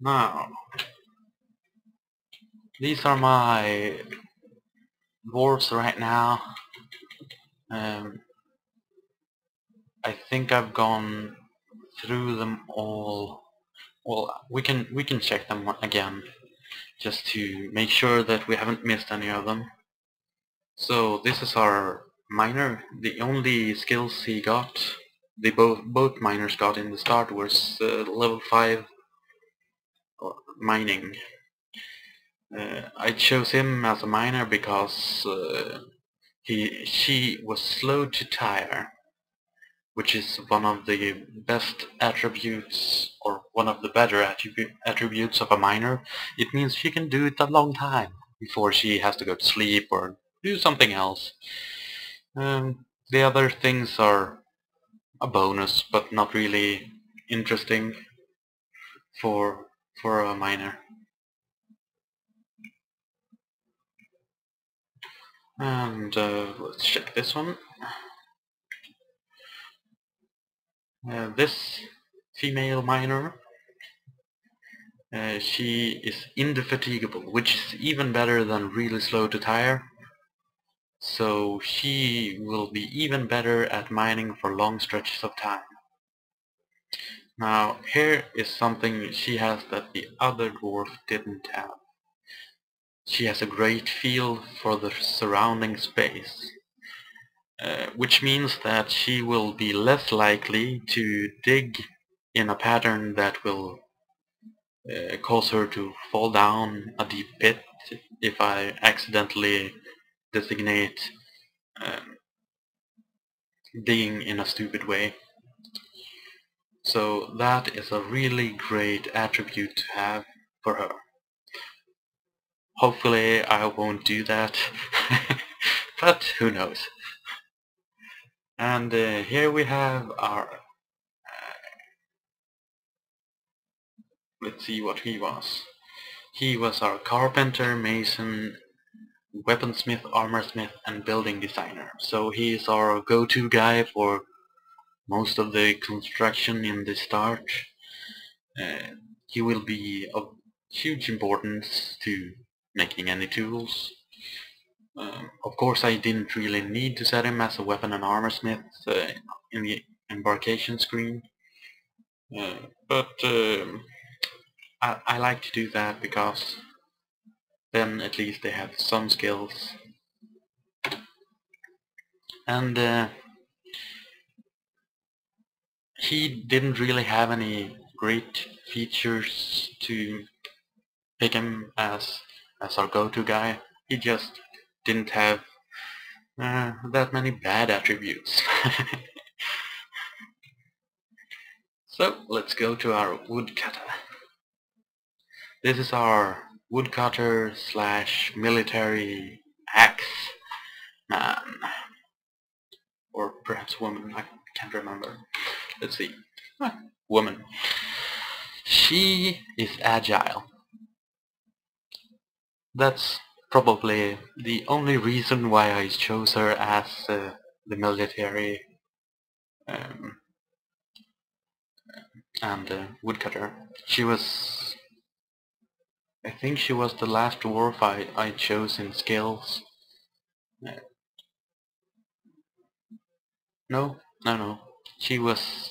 Now, these are my dwarfs right now. Um, I think I've gone through them all. Well, we can check them again just to make sure that we haven't missed any of them. So this is our miner. The only skills he got, they both miners got in the start, was level 5 mining. I chose him as a miner because she was slow to tire, which is one of the best attributes, or one of the better attributes of a miner. It means she can do it a long time before she has to go to sleep or do something else. The other things are a bonus, but not really interesting for a miner. And let's check this one. This female miner, she is indefatigable, which is even better than really slow to tire. So she will be even better at mining for long stretches of time. Now here is something she has that the other dwarf didn't have. She has a great feel for the surrounding space, which means that she will be less likely to dig in a pattern that will cause her to fall down a deep pit if I accidentally designate um, digging in a stupid way. So that is a really great attribute to have for her. Hopefully I won't do that, but who knows. And here we have our let's see what he was. He was our carpenter, mason, weaponsmith, armorsmith, and building designer. So he is our go-to guy for most of the construction in the start. He will be of huge importance to making any tools. Of course I didn't really need to set him as a weapon and armorsmith in the embarkation screen. But I like to do that because then at least they have some skills. And he didn't really have any great features to pick him as our go-to guy. He just didn't have that many bad attributes. So let's go to our woodcutter. This is our woodcutter slash military axe man, or perhaps woman, I can't remember. Let's see. Woman. She is agile. That's probably the only reason why I chose her as the military um, and woodcutter. She was, I think she was the last dwarf I chose in skills. Uh, no, she was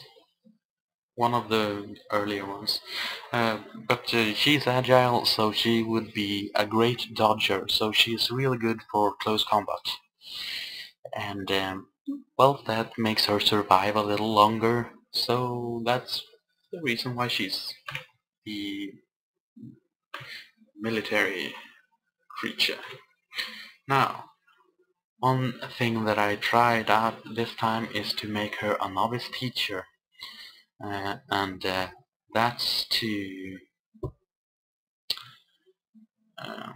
one of the earlier ones. But she's agile, so she would be a great dodger, so she's really good for close combat. And well, that makes her survive a little longer, so that's the reason why she's the military creature. Now, one thing that I tried out this time is to make her a novice teacher, and that's to um,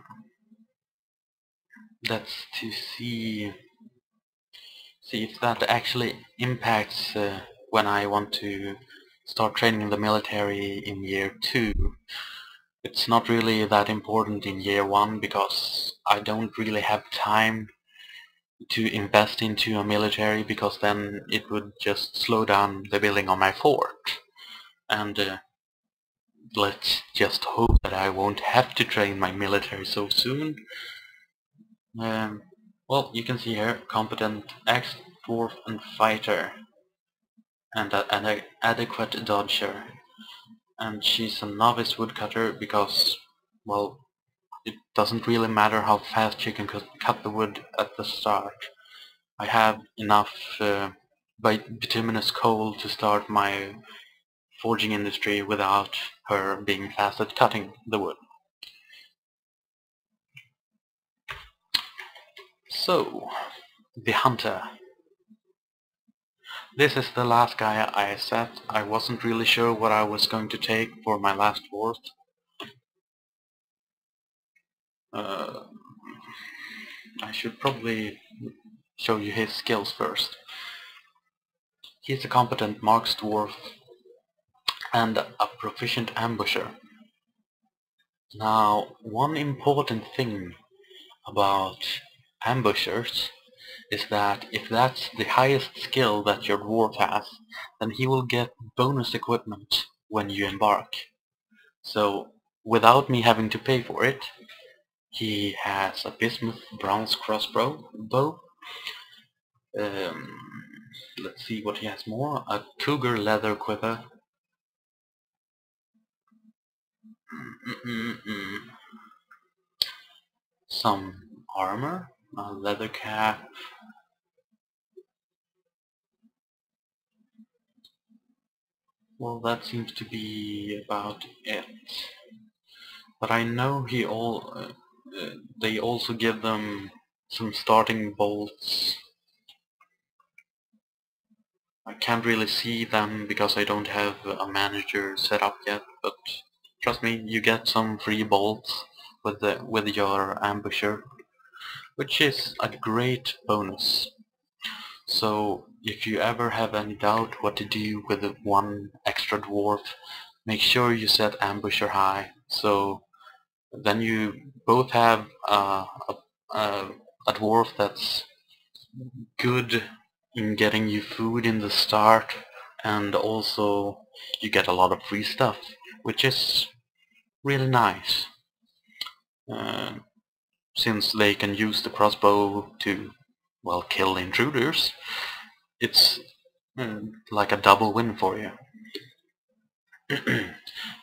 see if that actually impacts when I want to start training in the military in year 2. It's not really that important in year 1 because I don't really have time to invest into a military, because then it would just slow down the building on my fort. And let's just hope that I won't have to train my military so soon. Um, well, you can see here, competent X, Dwarf and Fighter, and an adequate Dodger. And she's a novice woodcutter because, well, it doesn't really matter how fast you can cut the wood at the start. I have enough bituminous coal to start my forging industry without her being fast at cutting the wood. So, the hunter. This is the last guy I set. I wasn't really sure what I was going to take for my last dwarf. Uh, I should probably show you his skills first. He's a competent marks dwarf and a proficient ambusher. Now, one important thing about ambushers is that if that's the highest skill that your dwarf has, then he will get bonus equipment when you embark. So, without me having to pay for it, he has a bismuth bronze crossbow, um, let's see what he has more, a cougar leather quiver, some armor, a leather cap, well that seems to be about it. But I know they also give them some starting bolts. I can't really see them because I don't have a manager set up yet, but trust me, you get some free bolts with your ambusher, which is a great bonus. So if you ever have any doubt what to do with the one extra dwarf, make sure you set ambusher high, so then you both have a dwarf that's good in getting you food in the start, and also you get a lot of free stuff, which is really nice. Uh, since they can use the crossbow to, well, kill intruders, it's like a double win for you.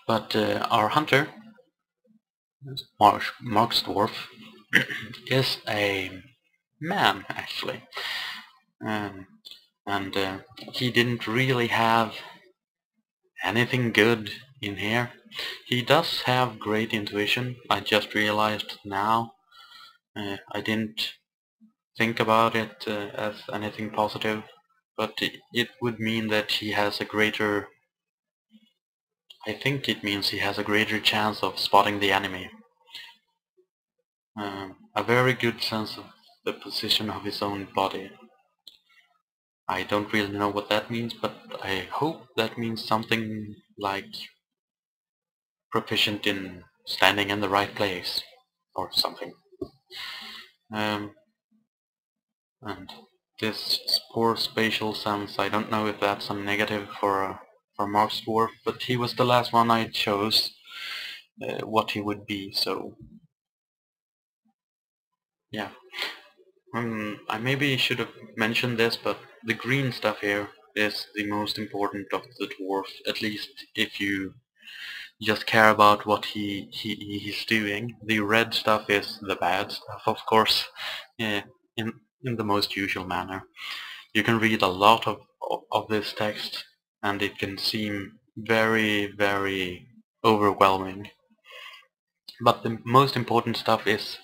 But our hunter, Mark's dwarf, is a man, actually. Um, and he didn't really have anything good in here. He does have great intuition, I just realized now. I didn't think about it as anything positive, but it would mean that he has a greater... I think it means he has a greater chance of spotting the enemy. A very good sense of the position of his own body. I don't really know what that means, but I hope that means something like proficient in standing in the right place, or something. And this poor spatial sense, I don't know if that's a negative for Mark's dwarf, but he was the last one I chose what he would be, so yeah. I maybe should have mentioned this, but the green stuff here is the most important of the dwarf, at least if you just care about what he's doing. The red stuff is the bad stuff, of course, yeah, in the most usual manner. You can read a lot of this text, and it can seem very, very overwhelming. But the most important stuff is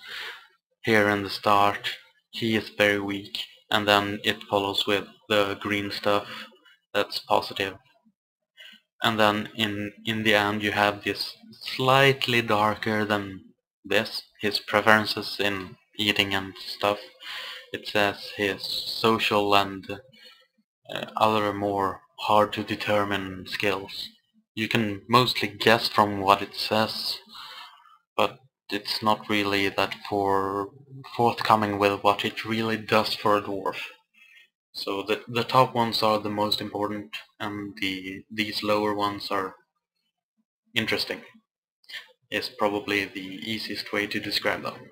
here in the start. He is very weak, and then it follows with the green stuff that's positive. And then in the end you have this slightly darker than this, his preferences in eating and stuff. It says his social and other more hard to determine skills. You can mostly guess from what it says, but it's not really that forthcoming with what it really does for a dwarf. So the top ones are the most important, and these lower ones are interesting is probably the easiest way to describe them.